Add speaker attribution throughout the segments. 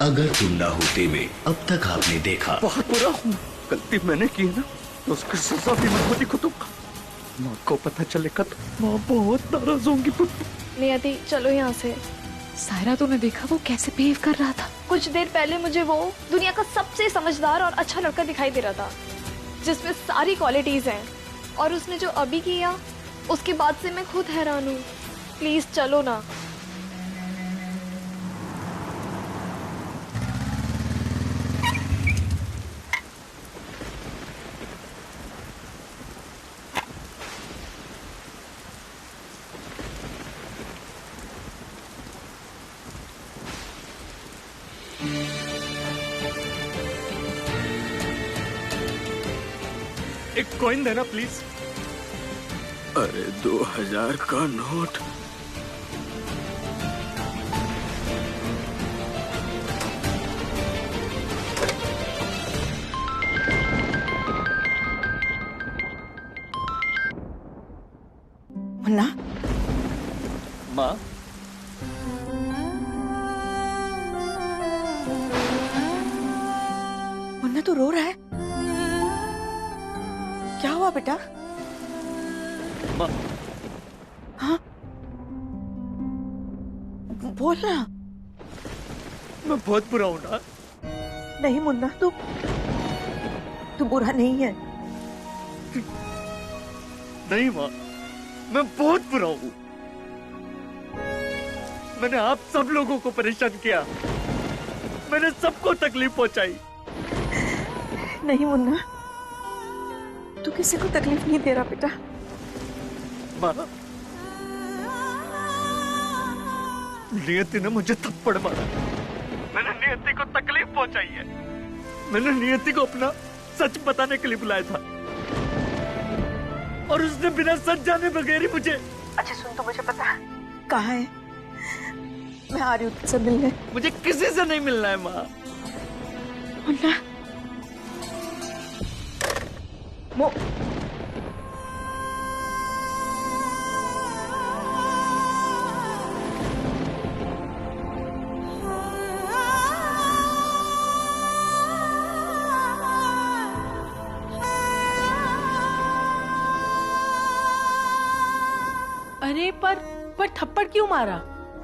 Speaker 1: अगर तुम ना होते में अब तक आपने देखा।
Speaker 2: बहुत बुरा हूँ, गलती मैंने की है ना, तो उसकी सजा भी मैं खुद ही को दूंगा। माँ को पता चलेगा तो माँ बहुत नाराज होंगी।
Speaker 3: नियति चलो यहाँ से।
Speaker 4: सायरा तूने देखा वो कैसे बिहेव कर रहा था?
Speaker 3: कुछ देर पहले मुझे वो दुनिया का सबसे समझदार और अच्छा लड़का दिखाई दे रहा था, जिसमें सारी क्वालिटीज हैं, और उसने जो अभी किया उसके बाद से मैं खुद हैरान हूँ। प्लीज चलो ना।
Speaker 2: एक कॉइन देना प्लीज। अरे 2000 का नोट।
Speaker 5: मुन्ना,
Speaker 2: माँ,
Speaker 5: मुन्ना तो रो रहा है। क्या हुआ बेटा?
Speaker 2: माँ,
Speaker 5: हाँ, बोल ना।
Speaker 2: मैं बहुत बुरा हूँ ना।
Speaker 5: नहीं मुन्ना, तू बुरा नहीं है।
Speaker 2: नहीं माँ, मैं बहुत बुरा हूँ। मैंने आप सब लोगों को परेशान किया, मैंने सबको तकलीफ पहुंचाई।
Speaker 5: नहीं मुन्ना, तू किसी को तकलीफ नहीं दे रहा बेटा।
Speaker 2: माँ, नियति ने मुझे थप्पड़ मारा, मैंने नियति को तकलीफ पहुंचाई है। मैंने नियति को अपना सच बताने के लिए बुलाया था, और उसने बिना सच जाने बगैर ही मुझे।
Speaker 5: अच्छा सुन, तो मुझे पता है कहाँ है, मैं आ रही हूँ तुझसे मिलने।
Speaker 2: मुझे किसी से नहीं मिलना है माँ।
Speaker 5: मुन्ना,
Speaker 4: अरे पर थप्पड़ क्यों मारा?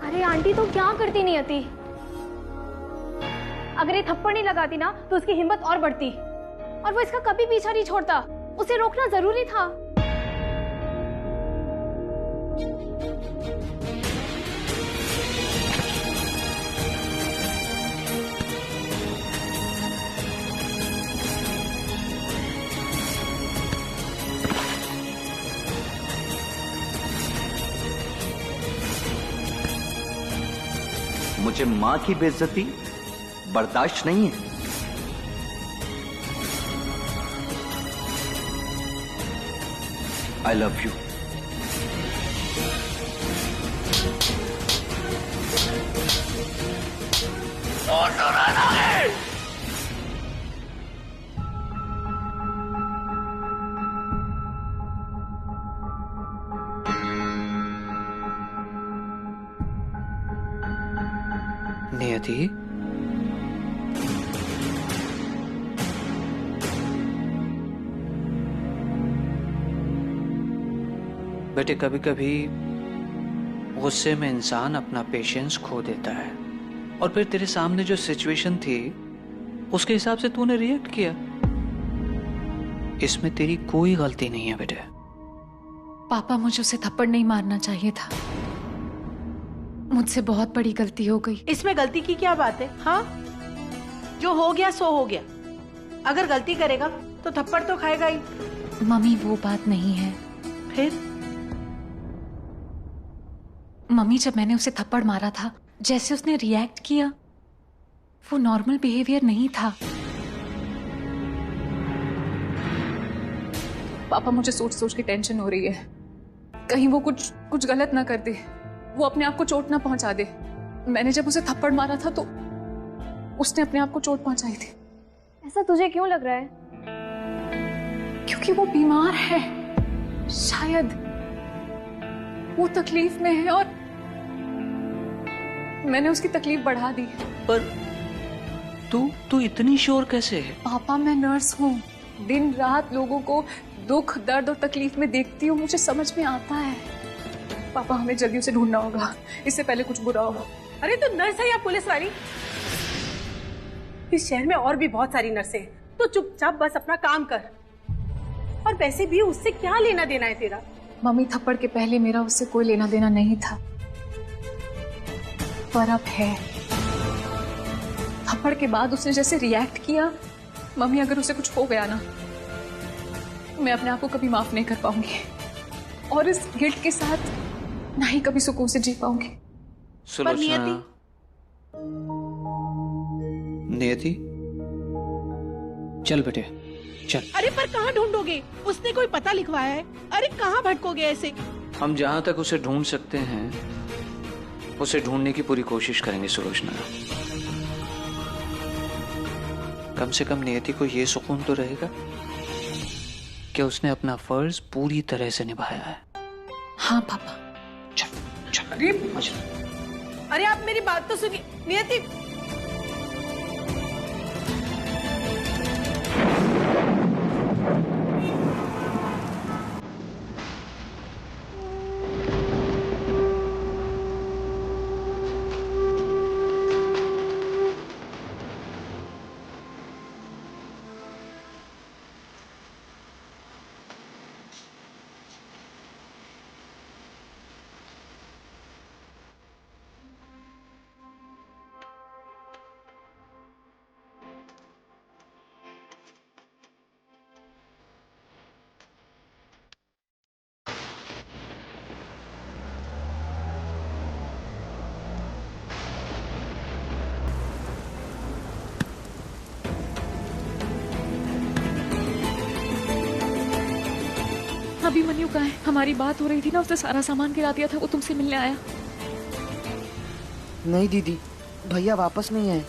Speaker 3: अरे आंटी तो क्या करती नियति? अगर ये थप्पड़ नहीं लगाती ना तो उसकी हिम्मत और बढ़ती, और वो इसका कभी पीछा नहीं छोड़ता। उसे रोकना जरूरी था।
Speaker 6: मुझे मां की बेइज्जती बर्दाश्त नहीं है। I love you.
Speaker 7: नियति, बेटे कभी कभी गुस्से में इंसान अपना पेशेंस खो देता है, और फिर तेरे सामने जो सिचुएशन थी उसके हिसाब से तूने रिएक्ट किया। इसमें तेरी कोई गलती नहीं है बेटे।
Speaker 4: पापा, मुझे उसे थप्पड़ नहीं मारना चाहिए था। मुझसे बहुत बड़ी गलती हो गई।
Speaker 8: इसमें गलती की क्या बात है? हाँ, जो हो गया सो हो गया। अगर गलती करेगा तो थप्पड़ तो खाएगा ही।
Speaker 4: मम्मी वो बात नहीं है।
Speaker 8: फिर
Speaker 4: मम्मी, जब मैंने उसे थप्पड़ मारा था, जैसे उसने रिएक्ट किया वो नॉर्मल बिहेवियर नहीं था। पापा, मुझे सोच सोच के टेंशन हो रही है, कहीं वो कुछ गलत ना कर दे, वो अपने आप को चोट ना पहुंचा दे। मैंने जब उसे थप्पड़ मारा था तो उसने अपने आप को चोट पहुंचाई थी।
Speaker 3: ऐसा तुझे क्यों लग रहा है?
Speaker 4: क्योंकि वो बीमार है, शायद वो तकलीफ में है और मैंने उसकी तकलीफ बढ़ा दी।
Speaker 6: पर
Speaker 7: तू इतनी श्योर कैसे है?
Speaker 4: पापा मैं नर्स हूँ, दिन रात लोगों को दुख दर्द और तकलीफ में देखती हूँ, मुझे समझ में आता है। पापा हमें जल्दी उसे ढूंढना होगा, इससे पहले कुछ बुरा हो।
Speaker 8: अरे तो नर्स है या पुलिस वाली? इस शहर में और भी बहुत सारी नर्सें हैं, तो चुपचाप बस अपना काम कर। और वैसे भी उससे क्या लेना देना है तेरा?
Speaker 4: मम्मी थप्पड़ के पहले मेरा उससे कोई लेना देना नहीं था, पर अब है। थप्पड़ के बाद उसने जैसे रिएक्ट किया, मम्मी अगर उसे कुछ हो गया ना, मैं अपने आप को कभी माफ नहीं कर पाऊंगी और इस गिल्ट के साथ ना ही कभी सुकून से जी पाऊंगी।
Speaker 7: सुलोचना, नियति, चल बेटे चल।
Speaker 8: अरे पर कहाँ ढूंढोगे? उसने कोई पता लिखवाया है? अरे कहाँ भटकोगे ऐसे?
Speaker 7: हम जहां तक उसे ढूंढ सकते हैं उसे ढूंढने की पूरी कोशिश करेंगे सुलोचना। कम से कम नियति को यह सुकून तो रहेगा कि उसने अपना फर्ज पूरी तरह से निभाया है।
Speaker 4: हाँ पापा।
Speaker 7: चल चल।
Speaker 8: अरे आप मेरी बात तो सुनिए नियति।
Speaker 4: अभिमन्यु कहाँ है? हमारी बात हो रही थी ना, उसने सारा सामान गिरा दिया था, वो तुमसे मिलने आया।
Speaker 9: नहीं दीदी, भैया वापस नहीं आए।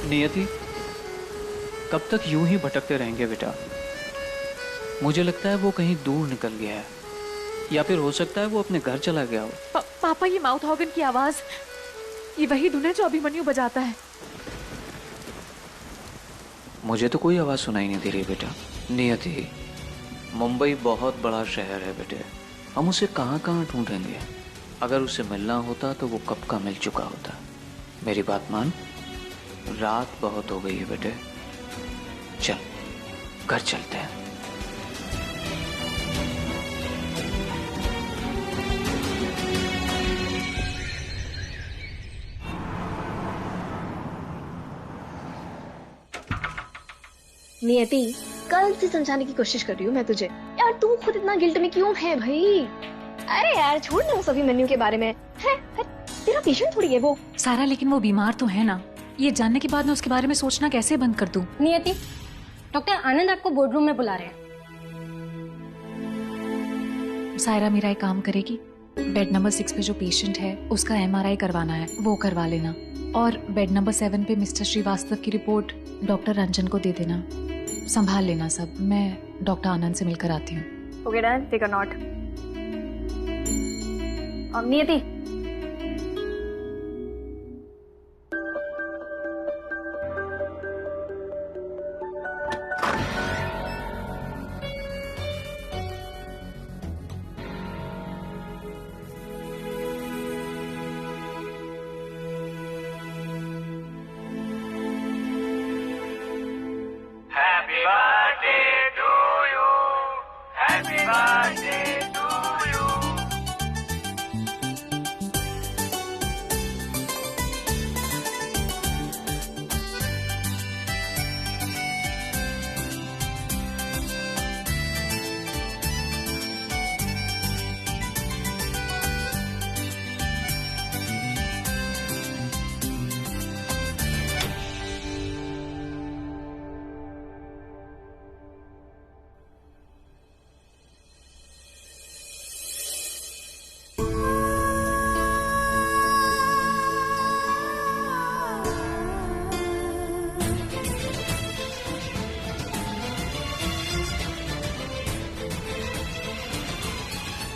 Speaker 7: नियति, कब तक यूं ही भटकते रहेंगे बेटा? मुझे लगता है वो कहीं दूर निकल गया है, या फिर हो सकता है वो अपने घर चला गया हो।
Speaker 4: पापा ये माउथ ऑर्गन की आवाज, ये वही धुन है जो अभिमन्यु बजाता है।
Speaker 7: मुझे तो कोई आवाज़ सुनाई नहीं दे रही बेटा। नियति, मुंबई बहुत बड़ा शहर है बेटे, हम उसे कहाँ कहाँ ढूंढेंगे। अगर उसे मिलना होता तो वो कब का मिल चुका होता। मेरी बात मान, रात बहुत हो गई है बेटे, चल घर चलते हैं।
Speaker 3: नियति, कल से समझाने की कोशिश कर रही हूँ मैं तुझे। यार तू खुद इतना गिल्ट में क्यों है भाई? अरे यार छोड़ ना उस अभी मेन्यू के बारे में। है तेरा पेशेंट थोड़ी है वो।
Speaker 4: सारा, लेकिन वो बीमार तो है ना। ये जानने के बाद मैं उसके बारे में सोचना कैसे बंद कर दूं?
Speaker 10: नियति, डॉक्टर आनंद आपको बोर्डरूम में बुला रहे हैं।
Speaker 4: सायरा, मेरा एक काम करेगी? बेड नंबर 6 पे जो पेशेंट है उसका MRI करवाना है, वो करवा लेना। और बेड नंबर 7 पे मिस्टर श्रीवास्तव की रिपोर्ट डॉक्टर रंजन को दे देना। संभाल लेना सब, मैं डॉक्टर आनंद से मिलकर आती हूँ।
Speaker 3: Okay done, take a note. Niyati,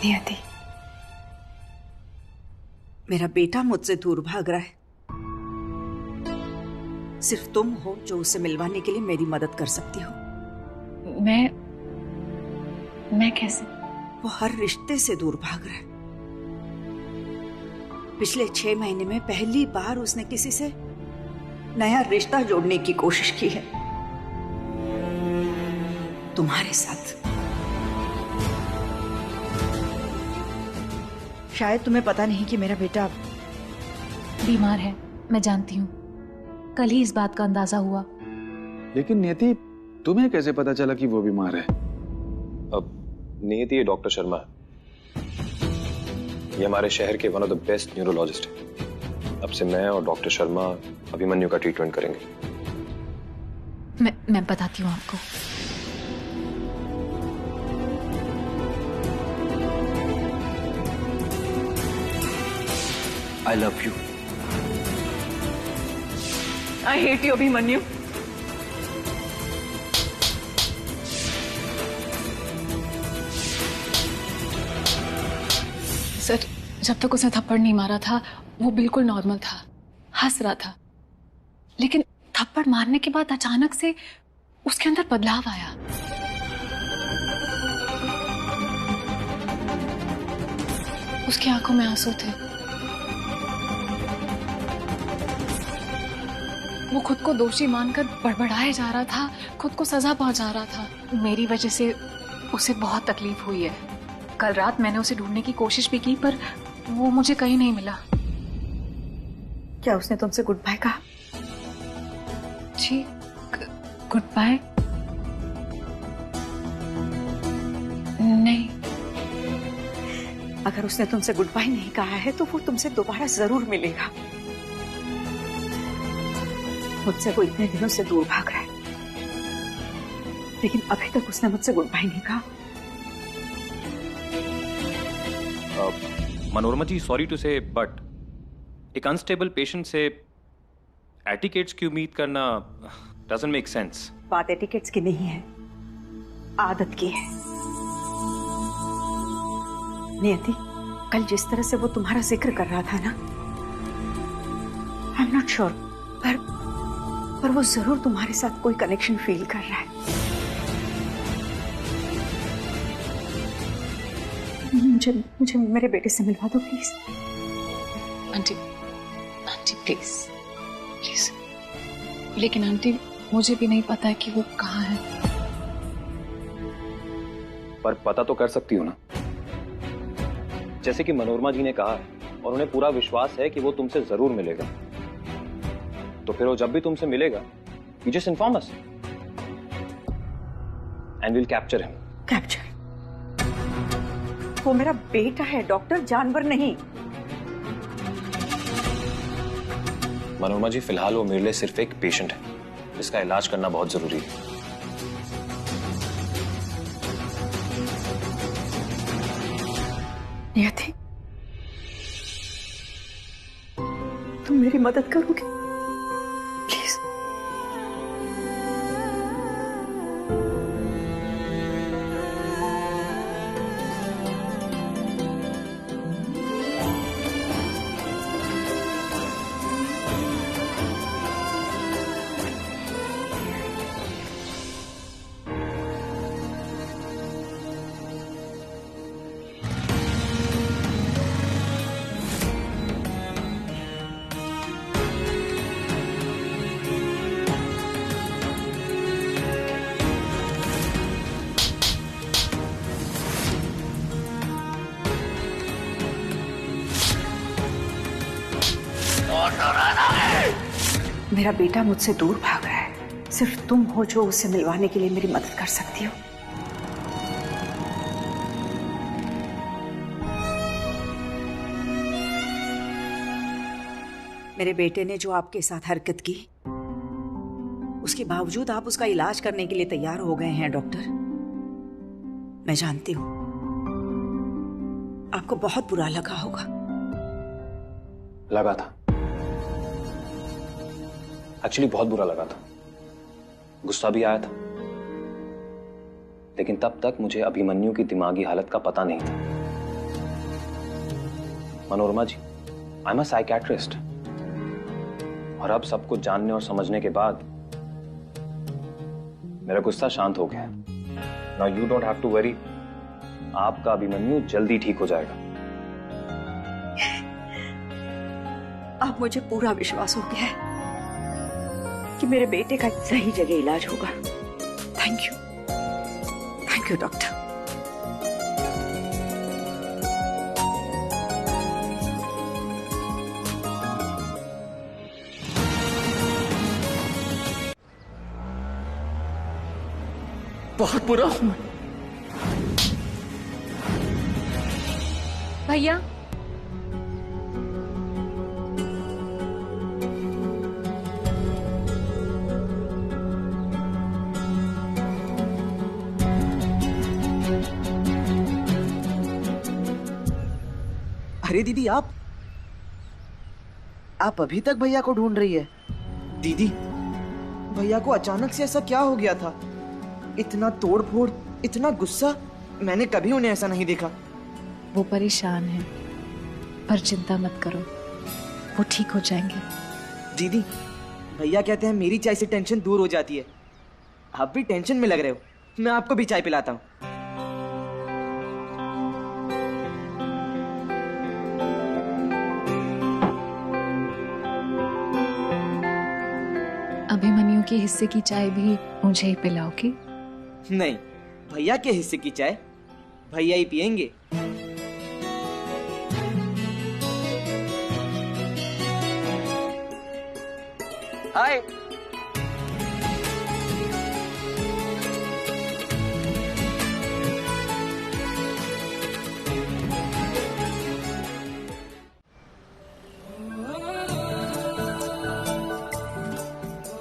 Speaker 5: Niyati, मेरा बेटा मुझसे दूर भाग रहा है। सिर्फ तुम हो जो उसे मिलवाने के लिए मेरी मदद कर सकती हो।
Speaker 4: मैं कैसे?
Speaker 5: वो हर रिश्ते से दूर भाग रहा है। पिछले 6 महीने में पहली बार उसने किसी से नया रिश्ता जोड़ने की कोशिश की है, तुम्हारे साथ। शायद तुम्हें पता नहीं कि मेरा बेटा
Speaker 4: बीमार है, मैं जानती हूँ। कल ही इस बात का अंदाजा हुआ।
Speaker 11: लेकिन नियति, तुम्हें कैसे पता चला कि वो बीमार है?
Speaker 12: अब नियति ये डॉक्टर शर्मा है, ये हमारे शहर के one of the best neurologist हैं। अब से मैं और डॉक्टर शर्मा अभिमन्यु का ट्रीटमेंट करेंगे।
Speaker 4: मैं बताती हूँ आपको।
Speaker 6: I love you.
Speaker 5: I hate you, Abhimanyu.
Speaker 4: Sir, जब तक उसने थप्पड़ नहीं मारा था वो बिल्कुल नॉर्मल था, हंस रहा था। लेकिन थप्पड़ मारने के बाद अचानक से उसके अंदर बदलाव आया। उसकी आंखों में आंसू थे। वो खुद को दोषी मानकर बड़बड़ाए जा रहा था, खुद को सजा पहुंचा रहा था। मेरी वजह से उसे बहुत तकलीफ हुई है। कल रात मैंने उसे ढूंढने की कोशिश भी की, पर वो मुझे कहीं नहीं मिला।
Speaker 5: क्या उसने तुमसे गुड बाय कहा?
Speaker 4: जी, गुड बाय? नहीं।
Speaker 5: अगर उसने तुमसे गुड बाय नहीं कहा है तो वो तुमसे दोबारा जरूर मिलेगा। मुझसे वो इतने दिनों से दूर भाग रहा है, लेकिन अभी तक उसने मुझसे गुड बाय नहीं कहा।
Speaker 12: मनोरमा जी, सॉरी टू से, बट एक अनस्टेबल पेशेंट से एटिकेट्स की उम्मीद करना डजंट मेक सेंस।
Speaker 5: बात एटिकेट्स की नहीं है, आदत की है। नियति, कल जिस तरह से वो तुम्हारा जिक्र कर रहा था ना, आई एम नॉट श्योर, पर पर वो जरूर तुम्हारे साथ कोई कनेक्शन फील कर रहा है। मुझे मेरे बेटे से मिलवा दो please.
Speaker 4: Aunty, aunty please please. लेकिन आंटी, मुझे भी नहीं पता है कि वो कहाँ है।
Speaker 12: पर पता तो कर सकती हो ना, जैसे कि मनोरमा जी ने कहा और उन्हें पूरा विश्वास है कि वो तुमसे जरूर मिलेगा। तो फिर वो जब भी तुमसे मिलेगा, you just inform us and we'll capture him.
Speaker 5: Capture? वो मेरा बेटा है डॉक्टर, जानवर नहीं।
Speaker 12: मनोरमा जी, फिलहाल वो मेरे लिए सिर्फ एक पेशेंट है जिसका इलाज करना बहुत जरूरी है।
Speaker 5: नियति, तुम मेरी मदद करोगे प्लीज? मेरा बेटा मुझसे दूर भाग रहा है। सिर्फ तुम हो जो उसे मिलवाने के लिए मेरी मदद कर सकती हो। मेरे बेटे ने जो आपके साथ हरकत की, उसके बावजूद आप उसका इलाज करने के लिए तैयार हो गए हैं डॉक्टर। मैं जानती हूं आपको बहुत बुरा लगा होगा।
Speaker 12: लगा था, एक्चुअली बहुत बुरा लगा था, गुस्सा भी आया था, लेकिन तब तक मुझे अभिमन्यु की दिमागी हालत का पता नहीं था। मनोरमा जी, आई एम अ साइकियाट्रिस्ट, और अब सब कुछ जानने और समझने के बाद मेरा गुस्सा शांत हो गया। Now you don't have to worry, आपका अभिमन्यु जल्दी ठीक हो जाएगा।
Speaker 5: अब मुझे पूरा विश्वास हो गया है कि मेरे बेटे का सही जगह इलाज होगा। Thank you doctor.
Speaker 2: बहुत बुरा हूं
Speaker 4: भैया।
Speaker 9: अरे दीदी, आप अभी तक भैया को ढूंढ रही है? दीदी, भैया को अचानक से ऐसा क्या हो गया था? इतना तोड़-फोड़, इतना गुस्सा, मैंने कभी उन्हें ऐसा नहीं देखा।
Speaker 4: वो परेशान है, पर चिंता मत करो, वो ठीक हो जाएंगे।
Speaker 9: दीदी, भैया कहते हैं मेरी चाय से टेंशन दूर हो जाती है। आप भी टेंशन में लग रहे हो, मैं आपको भी चाय पिलाता हूँ।
Speaker 4: अभिमन्यु के हिस्से की चाय भी मुझे ही पिलाओगी?
Speaker 9: नहीं, भैया के हिस्से की चाय भैया ही पियेंगे।
Speaker 6: हाय।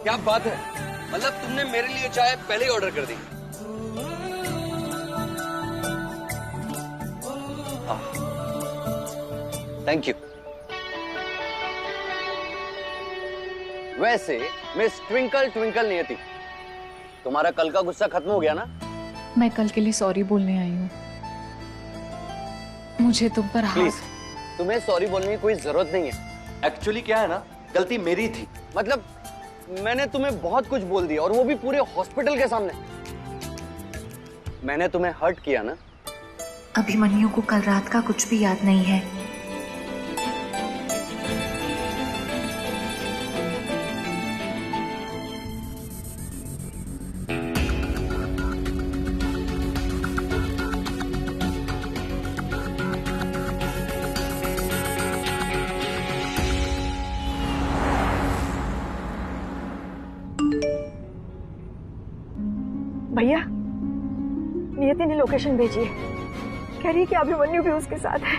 Speaker 13: क्या बात है, मतलब तुमने मेरे लिए चाय पहले ही ऑर्डर कर दी?
Speaker 6: Thank you. वैसे मिस ट्विंकल ट्विंकल नियति, तुम्हारा कल का गुस्सा खत्म हो गया ना?
Speaker 4: मैं कल के लिए सॉरी बोलने आई हूँ। मुझे तुम पर
Speaker 6: प्लीज, तुम्हें सॉरी बोलने की कोई जरूरत नहीं है। एक्चुअली क्या है ना, गलती मेरी थी। मतलब मैंने तुम्हें बहुत कुछ बोल दिया और वो भी पूरे हॉस्पिटल के सामने। मैंने तुम्हें हर्ट किया ना?
Speaker 14: अभिमन्यु को कल रात का कुछ भी याद नहीं है।
Speaker 5: भैया, नियति ने लोकेशन भेजी है, कह रही है कि अभिमन्यु भी उसके साथ है।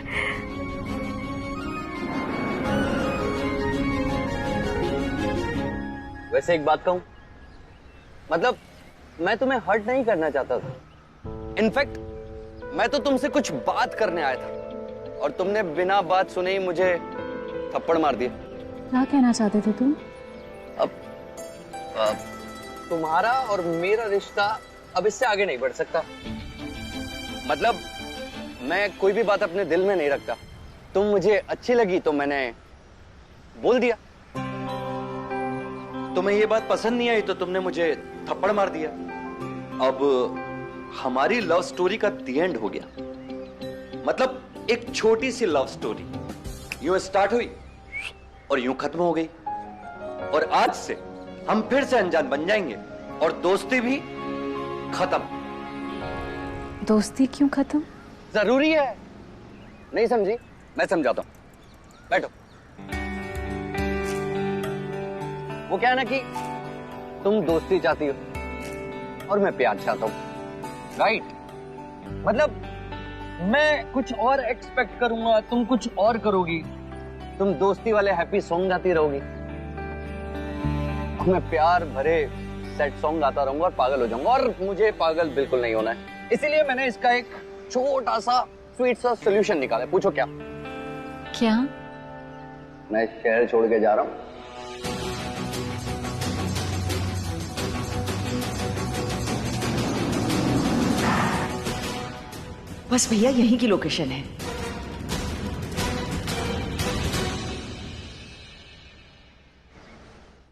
Speaker 6: वैसे एक बात कहूं, मतलब मैं तुम्हें हर्ट नहीं करना चाहता था। इनफैक्ट मैं तो तुमसे कुछ बात करने आया था और तुमने बिना बात सुने ही मुझे थप्पड़ मार दिया।
Speaker 4: क्या कहना चाहते थे तुम?
Speaker 6: अब तुम्हारा और मेरा रिश्ता अब इससे आगे नहीं बढ़ सकता। मतलब मैं कोई भी बात अपने दिल में नहीं रखता। तुम मुझे अच्छी लगी तो मैंने बोल दिया। तुम्हें ये बात पसंद नहीं आई तो तुमने मुझे थप्पड़ मार दिया। अब हमारी लव स्टोरी का द एंड हो गया। मतलब एक छोटी सी लव स्टोरी यूं स्टार्ट हुई और यूं खत्म हो गई। और आज से हम फिर से अनजान बन जाएंगे और दोस्ती भी खत्म।
Speaker 4: दोस्ती क्यों खत्म?
Speaker 6: जरूरी है, नहीं समझी? मैं समझाता हूं, बैठो। वो क्या है ना कि तुम दोस्ती चाहती हो और मैं प्यार चाहता हूं, राइट? मतलब मैं कुछ और एक्सपेक्ट करूंगा, तुम कुछ और करोगी। तुम दोस्ती वाले हैप्पी सॉन्ग गाती रहोगी, मैं प्यार भरे सैड सॉन्ग गाता रहूंगा और पागल हो जाऊंगा। और मुझे पागल बिल्कुल नहीं होना है, इसीलिए मैंने इसका एक छोटा सा स्वीट सा सोल्यूशन निकाला है। पूछो क्या?
Speaker 4: क्या?
Speaker 6: मैं शहर छोड़ के जा रहा हूं।
Speaker 5: बस भैया, यहीं की लोकेशन है।